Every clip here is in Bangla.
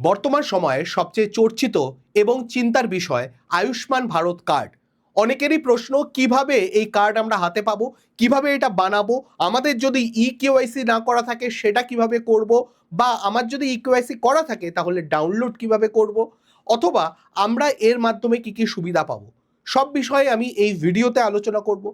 বর্তমান সময়ে সবচেয়ে চর্চিত এবং চিন্তার বিষয় আয়ুষ্মান ভারত কার্ড। অনেকেরই প্রশ্ন, কিভাবে এই কার্ড আমরা হাতে পাবো, কিভাবে এটা বানাবো, আমাদের যদি ইকেওয়াইসি না করা থাকে সেটা কিভাবে করব, বা আমার যদি ইকেওয়াইসি করা থাকে তাহলে ডাউনলোড কিভাবে করব, অথবা আমরা এর মাধ্যমে কি কি সুবিধা পাবো, সব বিষয়ে আমি এই ভিডিওতে আলোচনা করব।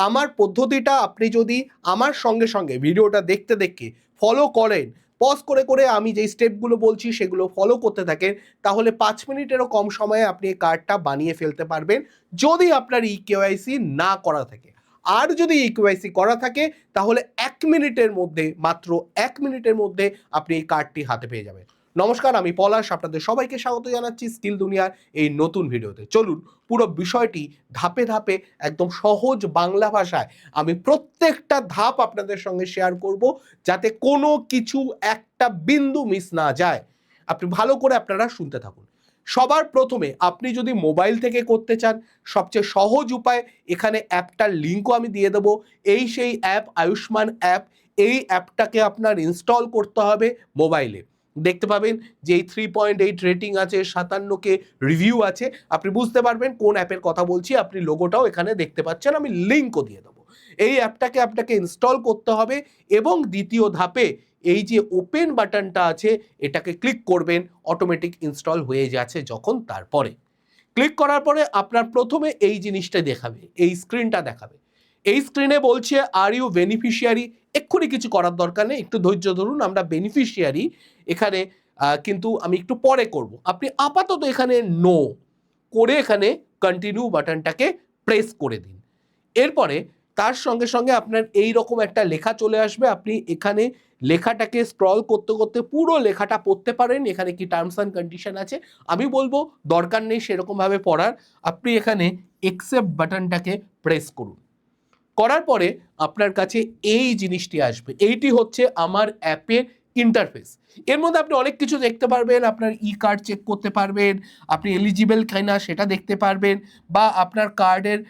আমার পদ্ধতিটা আপনি যদি আমার সঙ্গে সঙ্গে ভিডিওটা দেখতে দেখতে ফলো করেন, পজ করে করে আমি যেই স্টেপগুলো বলছি সেগুলো ফলো করতে থাকেন, তাহলে 5 মিনিটেরও কম সময়ে আপনি এই কার্ডটা বানিয়ে ফেলতে পারবেন, যদি আপনার ইকেওয়াইসি না করা থাকে। আর যদি ইকেওয়াইসি করা থাকে তাহলে 1 মিনিটের মধ্যে, মাত্র 1 মিনিটের মধ্যে আপনি এই কার্ডটি হাতে পেয়ে যাবেন। নমস্কার, আমি পলাশ, আপনাদের সবাইকে স্বাগত জানাচ্ছি স্কিল দুনিয়ার এই নতুন ভিডিওতে। চলুন পুরো বিষয়টি ধাপে ধাপে একদম সহজ বাংলা ভাষায় আমি প্রত্যেকটা ধাপ আপনাদের সঙ্গে শেয়ার করব, যাতে কোনো কিছু একটা বিন্দু মিস না যায়। আপনি ভালো করে আপনারা শুনতে থাকুন। সবার প্রথমে আপনি যদি মোবাইল থেকে করতে চান, সবচেয়ে সহজ উপায়, এখানে অ্যাপটার লিঙ্কও আমি দিয়ে দেবো। এই সেই অ্যাপ, আয়ুষ্মান অ্যাপ। এই অ্যাপটাকে আপনার ইনস্টল করতে হবে মোবাইলে। দেখতে পাবেন যে এই 3.8 রেটিং আছে, 57কে রিভিউ আছে। আপনি বুঝতে পারবেন কোন অ্যাপের কথা বলছি। আপনি লোগোটাও এখানে দেখতে পাচ্ছেন, আমি লিঙ্কও দিয়ে দেবো। এই অ্যাপটাকে আপনাকে ইনস্টল করতে হবে এবং দ্বিতীয় ধাপে এই যে ওপেন বাটনটা আছে এটাকে ক্লিক করবেন। অটোমেটিক ইনস্টল হয়ে যাচ্ছে যখন, তারপরে ক্লিক করার পরে আপনার প্রথমে এই জিনিসটা দেখাবে, এই স্ক্রিনটা দেখাবে। এই স্ক্রিনে বলছে আর ইউ বেনিফিশিয়ারি। এক্ষুনি কিছু করার দরকার নেই, একটু ধৈর্য ধরুন। আমরা বেনিফিশিয়ারি এখানে কিন্তু আমি একটু পরে করব। আপনি আপাতত এখানে নো করে এখানে কন্টিনিউ বাটনটাকে প্রেস করে দিন। এরপরে তার সঙ্গে সঙ্গে আপনার এই রকম একটা লেখা চলে আসবে। আপনি এখানে লেখাটাকে স্ক্রল করতে করতে পুরো লেখাটা পড়তে পারেন। এখানে কি টার্মস অ্যান্ড কন্ডিশন আছে, আমি বলবো দরকার নেই সেরকমভাবে পড়ার। আপনি এখানে অ্যাকসেপ্ট বাটনটাকে প্রেস করুন। করার পরে আপনার কাছে এই জিনিসটি আসবে। এইটি হচ্ছে আমার অ্যাপের ইন্টারফেস। এর মধ্যে আপনি অনেক কিছু দেখতে পারবেন। আপনার ই কার্ড চেক করতে পারবেন, আপনি এলিজিবল কিনা সেটা দেখতে পারবেন, বা আপনার কার্ডের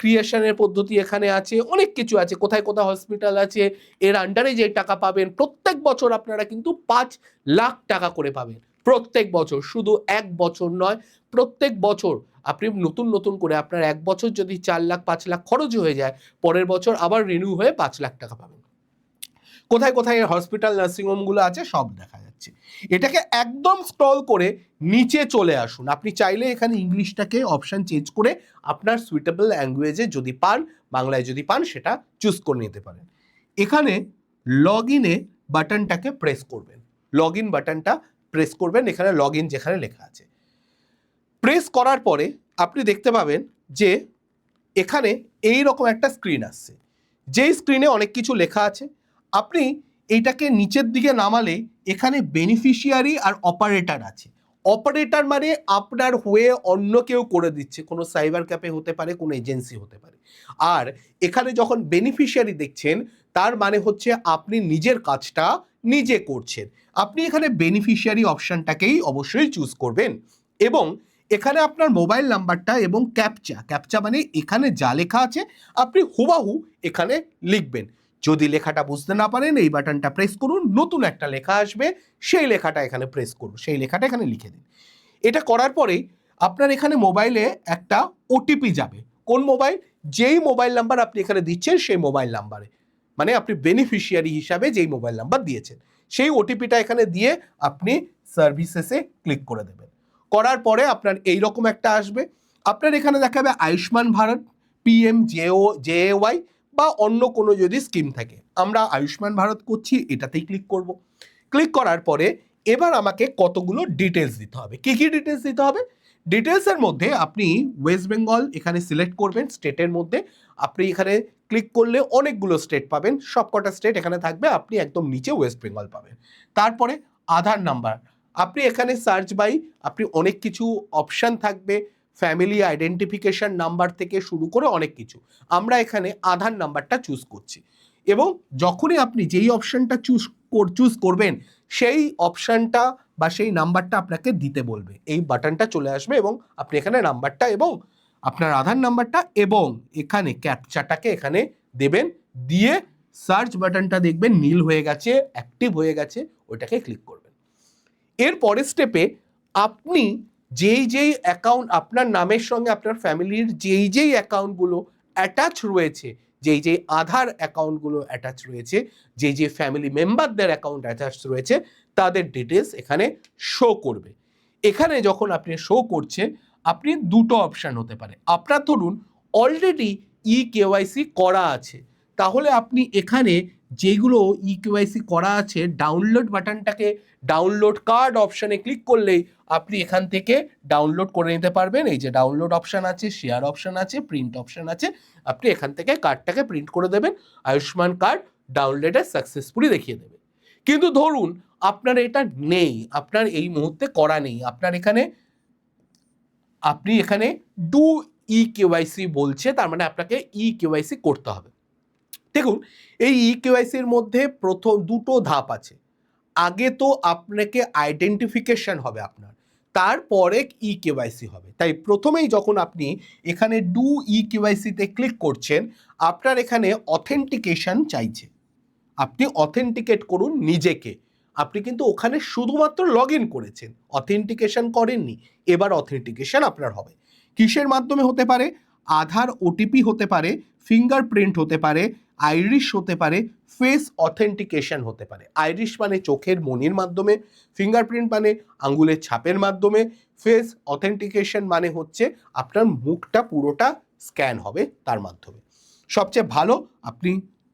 ক্রিয়েশনের পদ্ধতি এখানে আছে, অনেক কিছু আছে। কোথায় কোথায় হসপিটাল আছে, এর আন্ডারে যে টাকা পাবেন, প্রত্যেক বছর আপনারা কিন্তু 5 লাখ টাকা করে পাবেন প্রত্যেক বছর। শুধু এক বছর নয়, প্রত্যেক বছর আপনি নতুন নতুন করে, আপনার এক বছর যদি 4 লাখ 5 লাখ খরচ হয়ে যায়, পরের বছর আবার রিনিউ হয়ে 5 লাখ টাকা পাবেন। কোথায় কোথায় হসপিটাল নার্সিংহোমগুলো আছে সব দেখা যাচ্ছে। এটাকে একদম স্ক্রল করে নিচে চলে আসুন। আপনি চাইলে এখানে ইংলিশটাকে অপশন চেঞ্জ করে আপনার সুইটেবল ল্যাঙ্গুয়েজে যদি পান, বাংলায় যদি পান, সেটা চুজ করে নিতে পারেন। এখানে লগ ইনে বাটনটাকে প্রেস করবেন। লগ ইন বাটনটা প্রেস করবেন, এখানে লগ ইন যেখানে লেখা আছে। প্রেস করার পরে আপনি দেখতে পাবেন যে এখানে এই রকম একটা স্ক্রিন আসছে, যেই স্ক্রিনে অনেক কিছু লেখা আছে। আপনি এইটাকে নিচের দিকে নামালে এখানে বেনিফিশিয়ারি আর অপারেটর আছে। অপারেটর মানে আপনার হয়ে অন্য কেউ করে দিচ্ছে, কোনো সাইবার ক্যাফে হতে পারে, কোনো এজেন্সি হতে পারে। আর এখানে যখন বেনিফিশিয়ারি দেখছেন, তার মানে হচ্ছে আপনি নিজের কাজটা নিজে করছেন। আপনি এখানে বেনিফিশিয়ারি অপশনটাকেই অবশ্যই চুজ করবেন, এবং এখানে আপনার মোবাইল নাম্বারটা এবং ক্যাপচা মানে এখানে যা লেখা আছে আপনি হুবাহু এখানে লিখবেন। যদি লেখাটা বুঝতে না পারেন, এই বাটনটা প্রেস করুন, নতুন একটা লেখা আসবে, সেই লেখাটা এখানে প্রেস করুন, সেই লেখাটা এখানে লিখে দিন। এটা করার পরেই আপনার এখানে মোবাইলে একটা ওটিপি যাবে। কোন মোবাইল? যেই মোবাইল নাম্বার আপনি এখানে দিচ্ছেন সেই মোবাইল নাম্বারে, মানে আপনি বেনিফিশিয়ারি হিসাবে যেই মোবাইল নাম্বার দিয়েছেন, সেই ওটিপিটা এখানে দিয়ে আপনি সার্ভিসেসে ক্লিক করে দেবেন। করার পরে আপনার এইরকম একটা আসবে। আপনার এখানে দেখাবে আয়ুষ্মান ভারত, PMJAY, বা অন্য কোনো যদি স্কিম থাকে। আমরা আয়ুষ্মান ভারত করছি, এটাতেই ক্লিক করব। ক্লিক করার পরে এবার আমাকে কতগুলো ডিটেলস দিতে হবে। কি কি ডিটেলস দিতে হবে? ডিটেলসের মধ্যে আপনি ওয়েস্ট বেঙ্গল এখানে সিলেক্ট করবেন। স্টেটের মধ্যে আপনি এখানে ক্লিক করলে অনেকগুলো স্টেট পাবেন, সবকটা স্টেট এখানে থাকবে, আপনি একদম নিচে ওয়েস্ট বেঙ্গল পাবেন। তারপরে আধার নাম্বার, আপনি এখানে সার্চ বাই, আপনি অনেক কিছু অপশান থাকবে, ফ্যামিলি আইডেন্টিফিকেশন নাম্বার থেকে শুরু করে অনেক কিছু। আমরা এখানে আধার নাম্বারটা চুজ করছি, এবং যখনই আপনি যেই অপশানটা চুজ করবেন, সেই অপশানটা বা সেই নাম্বারটা আপনাকে দিতে বলবে। এই বাটনটা চলে আসবে এবং আপনি এখানে নাম্বারটা এবং আপনার আধার নাম্বারটা এবং এখানে ক্যাপচাটাকে এখানে দেবেন। দিয়ে সার্চ বাটনটা দেখবেন নীল হয়ে গেছে, অ্যাক্টিভ হয়ে গেছে, ওইটাকে ক্লিক করবেন। এর পরের স্টেপে আপনি যেই অ্যাকাউন্ট আপনার নামের সঙ্গে আপনার ফ্যামিলির যেই অ্যাকাউন্টগুলো অ্যাটাচ রয়েছে, যেই আধার অ্যাকাউন্টগুলো অ্যাটাচ রয়েছে, যে ফ্যামিলি মেম্বারদের অ্যাকাউন্ট অ্যাটাচ রয়েছে, তাদের ডিটেলস এখানে শো করবে। এখানে যখন আপনি শো করছে, আপনি দুটো অপশান হতে পারে। আপনার ধরুন অলরেডি কেওয়াইসি করা আছে, তাহলে আপনি এখানে যেগুলো কেওয়াইসি করা আছে ডাউনলোড বাটনটাকে ডাউনলোড কার্ড অপশানে ক্লিক করলেই আপনি এখান থেকে ডাউনলোড করে নিতে পারবেন। এই যে ডাউনলোড অপশান আছে, শেয়ার অপশান আছে, প্রিন্ট অপশান আছে, আপনি এখান থেকে কার্ডটাকে প্রিন্ট করে দেবেন, আয়ুষ্মান কার্ড ডাউনলোডে সাকসেসফুলি দেখিয়ে দেবে। কিন্তু ধরুন আপনার এটা নেই, আপনার এই মুহূর্তে করা নেই, আপনি এখানে ডু কেওয়াইসি বলছে, তার মানে আপনাকে কেওয়াইসি করতে হবে। দেখুন এই কেওয়াইসির মধ্যে প্রথম দুটো ধাপ আছে। আগে তো আপনাকে আইডেন্টিফিকেশন হবে আপনার, তারপরে কেওয়াইসি হবে। তাই প্রথমেই যখন আপনি এখানে ডু কেওয়াইসিতে ক্লিক করছেন, আপনার এখানে অথেন্টিকেশন চাইছে, আপনি অথেন্টিকেট করুন নিজেকে। আপনি কিন্তু ওখানে শুধুমাত্র লগ ইন করেছেন, অথেন্টিকেশন করেননি। এবার অথেন্টিকেশন আপনার হবে। কিসের মাধ্যমে হতে পারে? আধার ওটিপি হতে পারে, ফিঙ্গারপ্রিন্ট হতে পারে, আইরিশ হতে পারে, ফেস অথেন্টিকেশন হতে পারে। আইরিশ মানে চোখের মনির মাধ্যমে, ফিঙ্গারপ্রিন্ট মানে আঙ্গুলের ছাপের মাধ্যমে, ফেস অথেন্টিকেশন মানে হচ্ছে আপনার মুখটা পুরোটা স্ক্যান হবে তার মাধ্যমে। সবচেয়ে ভালো আপনি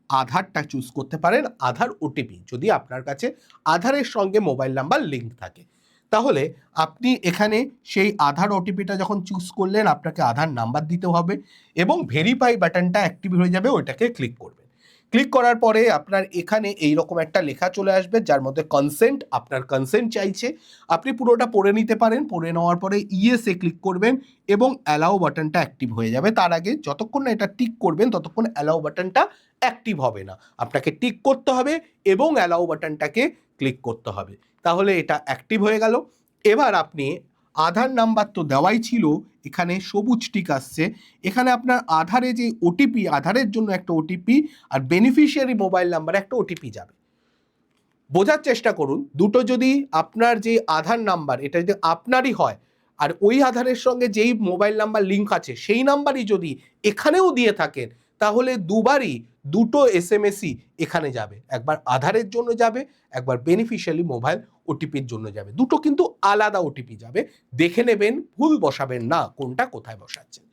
আধারটা চুজ করতে পারেন, আধার ওটিপি, যদি আপনার কাছে আধারের সঙ্গে মোবাইল নাম্বার লিঙ্ক থাকে। তাহলে আপনি এখানে সেই আধার ওটিপিটা যখন চুজ করলেন, আপনাকে আধার নাম্বার দিতে হবে এবং ভেরিফাই বাটনটা অ্যাক্টিভ হয়ে যাবে, ওইটাকে ক্লিক করবেন। ক্লিক করার পরে আপনার এখানে এইরকম একটা লেখা চলে আসবে, যার মধ্যে কনসেন্ট, আপনার কনসেন্ট চাইছে। আপনি পুরোটা পড়ে নিতে পারেন। পড়ে নেওয়ার পরে ইয়েসে ক্লিক করবেন এবং অ্যালাউ বাটনটা অ্যাক্টিভ হয়ে যাবে। তার আগে যতক্ষণ না এটা টিক করবেন ততক্ষণ অ্যালাউ বাটনটা অ্যাক্টিভ হবে না। আপনাকে টিক করতে হবে এবং অ্যালাউ বাটনটাকে ক্লিক করতে হবে, তাহলে এটা অ্যাক্টিভ হয়ে গেল। এবার আপনি আধার নাম্বার তো দেওয়াই ছিল, এখানে সবুজ টিক আসছে। এখানে আপনার আধারে যে ওটিপি, আধারের জন্য একটা ওটিপি আর বেনিফিশিয়ারি মোবাইল নাম্বারে একটা ওটিপি যাবে। বোঝার চেষ্টা করুন, দুটো যদি আপনার যে আধার নাম্বার এটা যদি আপনারই হয় আর ওই আধারের সঙ্গে যেই মোবাইল নাম্বার লিঙ্ক আছে সেই নাম্বারই যদি এখানেও দিয়ে থাকেন, তাহলে দুবারই দুটো এসএমএসই এখানে যাবে। একবার আধারের জন্য যাবে, একবার বেনিফিশিয়ারি মোবাইল ওটিপির জন্য যাবে। দুটো কিন্তু আলাদা ওটিপি যাবে, দেখে নেবেন, ভুল বসাবেন না কোনটা কোথায় বসাচ্ছেন।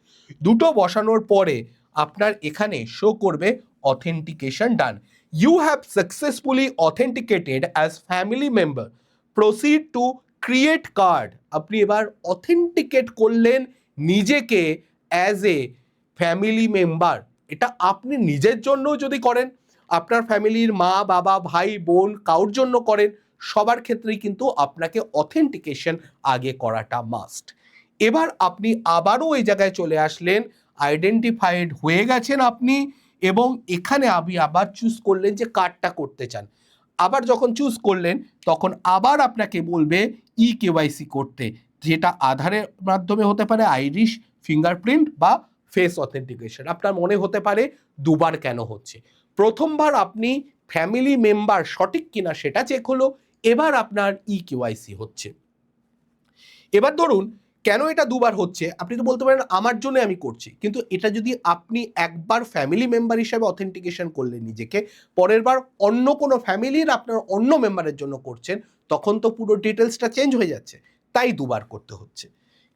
দুটো বসানোর পরে আপনার এখানে শো করবে authentication done. You have successfully authenticated as family member. Proceed to create card. আপনি এবার অথেন্টিকেট করলেন নিজেকে অ্যাজ এ ফ্যামিলি মেম্বার। এটা আপনি নিজের জন্য যদি করেন, আপনার ফ্যামিলির মা বাবা ভাই বোন কারোর জন্য করেন, সবার ক্ষেত্রেই কিন্তু আপনাকে অথেন্টিকেশন আগে করাটা মাস্ট। এবার আপনি আবারও এই জায়গায় চলে আসলেন, আইডেন্টিফাইড হয়ে গেছেন আপনি, এবং এখানে আপনি আবার চুজ করলেন যে কার্ডটা করতে চান। আবার যখন চুজ করলেন তখন আবার আপনাকে বলবে কেওয়াইসি করতে, যেটা আধারের মাধ্যমে হতে পারে, আইরিশ, ফিঙ্গারপ্রিন্ট বা ফেস অথেন্টিকেশন। আপনার মনে হতে পারে দুবার কেন হচ্ছে। প্রথমবার আপনি ফ্যামিলি মেম্বার সঠিক কিনা সেটা চেক হলো, এবার আপনার কেওয়াইসি হচ্ছে। এবার ধরুন কেন এটা দুবার হচ্ছে, আপনি তো বলতে পারেন আমার জন্য আমি করছি, কিন্তু এটা যদি আপনি একবার ফ্যামিলি মেম্বার হিসেবে অথেন্টিকেশন করলেন নিজেকে, পরের বার অন্য কোনো ফ্যামিলির আপনার অন্য মেম্বারের জন্য করছেন, তখন তো পুরো ডিটেলসটা চেঞ্জ হয়ে যাচ্ছে, তাই দুবার করতে হচ্ছে।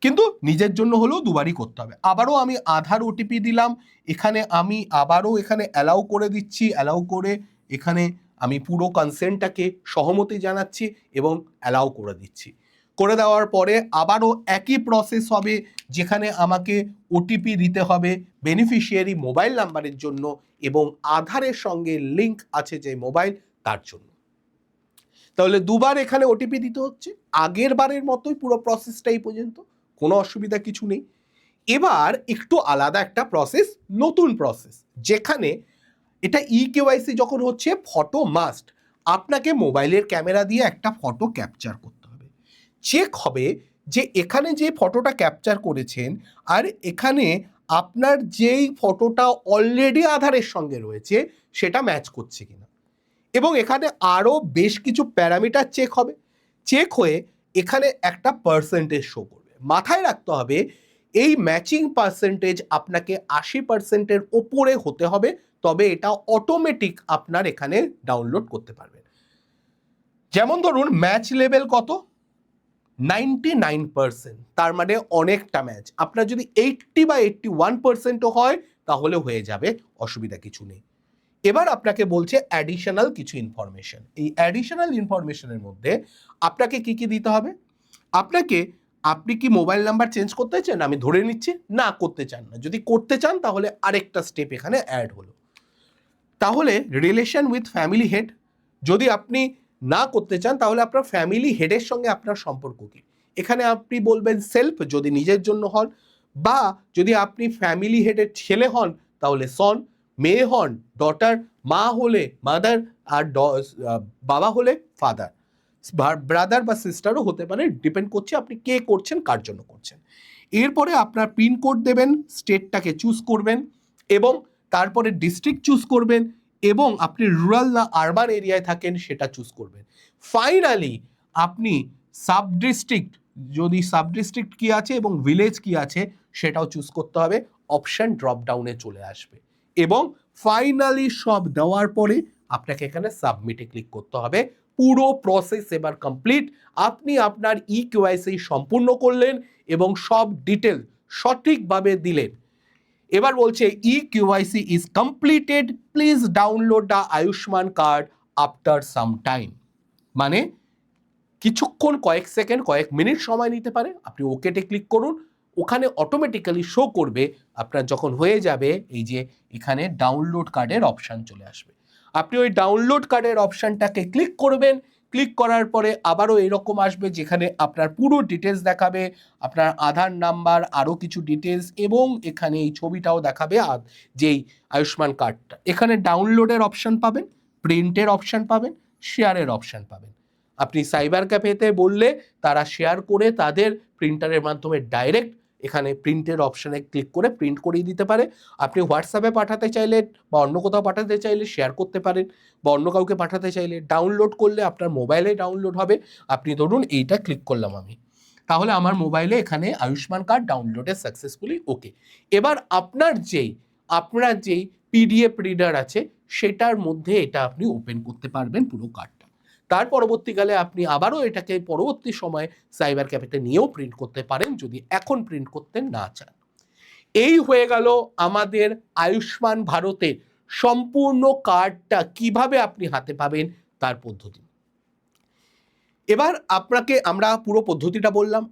কিন্তু নিজের জন্য হলেও দুবারই করতে হবে। আবারও আমি আধার ওটিপি দিলাম, এখানে আমি আবারও এখানে অ্যালাউ করে দিচ্ছি, অ্যালাউ করে এখানে আমি পুরো কনসেন্টটাকে সহমতি জানাচ্ছি এবং অ্যালাউ করে দিচ্ছি। করে দেওয়ার পরে আবারও একই প্রসেস হবে, যেখানে আমাকে ওটিপি দিতে হবে বেনিফিশিয়ারি মোবাইল নাম্বারের জন্য এবং আধারের সঙ্গে লিঙ্ক আছে যে মোবাইল, তার জন্য। তাহলে দুবার এখানে ওটিপি দিতে হচ্ছে, আগের বারের মতোই পুরো প্রসেসটাই পর্যন্ত, কোনো অসুবিধা কিছু নেই। এবার একটু আলাদা একটা প্রসেস, নতুন প্রসেস, যেখানে এটা কেওয়াইসি যখন হচ্ছে, ফটো মাস্ট। আপনাকে মোবাইলের ক্যামেরা দিয়ে একটা ফটো ক্যাপচার করতে হবে, চেক হবে যে এখানে যে ফটোটা ক্যাপচার করেছেন আর এখানে আপনার যেই ফটোটা অলরেডি আধারের সঙ্গে রয়েছে সেটা ম্যাচ করছে কিনা, এবং এখানে আরও বেশ কিছু প্যারামিটার চেক হবে। চেক হয়ে এখানে একটা পার্সেন্টেজ শো করবে। মাথায় রাখতে হবে এই ম্যাচিং পার্সেন্টেজ আপনাকে 80%-এর ওপরে হতে হবে, তবে এটা অটোমেটিক আপনার এখানে ডাউনলোড করতে পারবেন। যেমন ধরুন ম্যাচ লেভেল কত, 99%, তার মানে অনেকটা ম্যাচ। আপনার যদি 80 বা 81%ও হয় তাহলে হয়ে যাবে, অসুবিধা কিছু নেই। এবার আপনাকে বলছে অ্যাডিশনাল কিছু ইনফরমেশন। এই অ্যাডিশনাল ইনফরমেশনের মধ্যে আপনাকে কি কি দিতে হবে। আপনি কি মোবাইল নাম্বার চেঞ্জ করতে চান? আমি ধরে নিচ্ছি না, করতে চান না। যদি করতে চান তাহলে আরেকটা স্টেপ এখানে অ্যাড হলো। তাহলে রিলেশন উইথ ফ্যামিলি হেড, যদি আপনি না করতে চান তাহলে আপনার ফ্যামিলি হেডের সঙ্গে আপনার সম্পর্ক কি। এখানে আপনি বলবেন সেলফ যদি নিজের জন্য হন, বা যদি আপনি ফ্যামিলি হেডের ছেলে হন তাহলে সন, মেয়ে হন ডটার, মা হলে মাদার, আর বাবা হলে ফাদার, ব্রাদার বা সিস্টারও হতে পারে, ডিপেন্ড করছে আপনি কে করছেন, কার জন্য করছেন। এরপরে আপনার পিনকোড দেবেন, স্টেটটাকে চুজ করবেন এবং তারপরে ডিস্ট্রিক্ট চুজ করবেন এবং আপনি রুরাল না আরবান এরিয়ায় থাকেন সেটা চুজ করবেন। ফাইনালি আপনি সাব ডিস্ট্রিক্ট, যদি সাব ডিস্ট্রিক্ট কি আছে এবং ভিলেজ কি আছে সেটাও চুজ করতে হবে। অপশন ড্রপ ডাউনে চলে আসবে এবং ফাইনালি সব দেওয়ার পরে আপনাকে এখানে সাবমিটে ক্লিক করতে হবে। পুরো প্রসেস এবার কমপ্লিট। আপনি আপনার ইকেওয়াইসি সম্পূর্ণ করলেন এবং সব ডিটেল সঠিকভাবে দিলেন। এবার বলছে eKYC is completed, please download the Ayushman card after some time. মানে কিছুক্ষণ, কয়েক সেকেন্ড, কয়েক মিনিট সময় নিতে পারে। আপনি ওকেতে ক্লিক করুন, ওখানে অটোমেটিক্যালি শো করবে আপনার যখন হয়ে যাবে এই যে এখানে ডাউনলোড কার্ডের অপশান চলে আসবে। আপনি ওই ডাউনলোড কার্ডের অপশানটাকে ক্লিক করবেন। ক্লিক করার পরে আবারও এরকম আসবে যেখানে আপনার পুরো ডিটেলস দেখাবে, আপনার আধার নাম্বার, আরও কিছু ডিটেলস এবং এখানে এই ছবিটাও দেখাবে যেই আয়ুষ্মান কার্ডটা। এখানে ডাউনলোডের অপশান পাবেন, প্রিন্টের অপশান পাবেন, শেয়ারের অপশান পাবেন। আপনি সাইবার ক্যাফেতে বললে তারা শেয়ার করে তাদের প্রিন্টারের মাধ্যমে ডাইরেক্ট এখানে প্রিন্টের অপশানে ক্লিক করে প্রিন্ট করিয়ে দিতে পারে। আপনি হোয়াটসঅ্যাপে পাঠাতে চাইলে বা অন্য কোথাও পাঠাতে চাইলে শেয়ার করতে পারেন, বা অন্য কাউকে পাঠাতে চাইলে ডাউনলোড করলে আপনার মোবাইলে ডাউনলোড হবে। আপনি ধরুন এইটা ক্লিক করলাম আমি, তাহলে আমার মোবাইলে এখানে আয়ুষ্মান কার্ড ডাউনলোডে সাকসেসফুলি ওকে। এবার আপনার যেই পিডিএফ রিডার আছে সেটার মধ্যে এটা আপনি ওপেন করতে পারবেন পুরো কার্ডটা। তার পরবর্তীকালে আপনি আবারও এটাকে পরবর্তী সময় সাইবার ক্যাফেতে নিয়েও প্রিন্ট করতে পারেন যদি এখন প্রিন্ট করতে না চান। এই হয়ে গেল আমাদের আয়ুষ্মান ভারতের সম্পূর্ণ কার্ডটা কিভাবে আপনি হাতে পাবেন তার পদ্ধতি। এবার আপনাকে আমরা পুরো পদ্ধতিটা বললাম।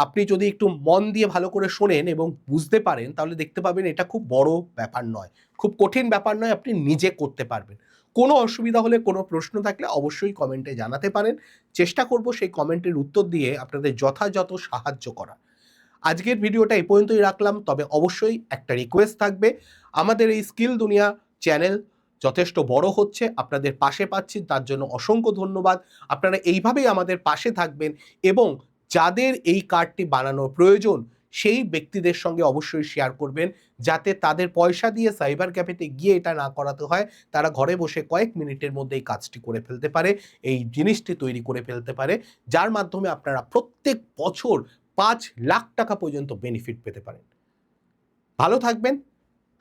আপনি যদি একটু মন দিয়ে ভালো করে শোনেন এবং বুঝতে পারেন তাহলে দেখতে পাবেন এটা খুব বড় ব্যাপার নয়, খুব কঠিন ব্যাপার নয়, আপনি নিজে করতে পারবেন। কোনো অসুবিধা হলে, কোনো প্রশ্ন থাকলে অবশ্যই কমেন্টে জানাতে পারেন। চেষ্টা করব সেই কমেন্টের উত্তর দিয়ে আপনাদের যথাযথ সাহায্য করা। আজকের ভিডিওটা এই পর্যন্তই রাখলাম, তবে অবশ্যই একটা রিকোয়েস্ট থাকবে। আমাদের এই স্কিল দুনিয়া চ্যানেল যথেষ্ট বড় হচ্ছে, আপনাদের পাশে পাচ্ছি, তার জন্য অসংখ্য ধন্যবাদ। আপনারা এইভাবেই আমাদের পাশে থাকবেন এবং যাদের এই কার্ডটি বানানোর প্রয়োজন সেই ব্যক্তিদের সঙ্গে অবশ্যই শেয়ার করবেন, যাতে তাদের পয়সা দিয়ে সাইবার ক্যাফেতে গিয়ে এটা না করাতে হয়, তারা ঘরে বসে কয়েক মিনিটের মধ্যে এই কাজটি করে ফেলতে পারে, এই জিনিসটি তৈরি করে ফেলতে পারে, যার মাধ্যমে আপনারা প্রত্যেক বছর 5 লাখ টাকা পর্যন্ত বেনিফিট পেতে পারেন। ভালো থাকবেন,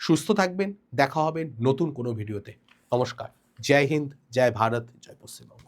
সুস্থ থাকবেন, দেখা হবে নতুন কোনো ভিডিওতে। নমস্কার, জয় হিন্দ, জয় ভারত, জয় পশ্চিমবঙ্গ।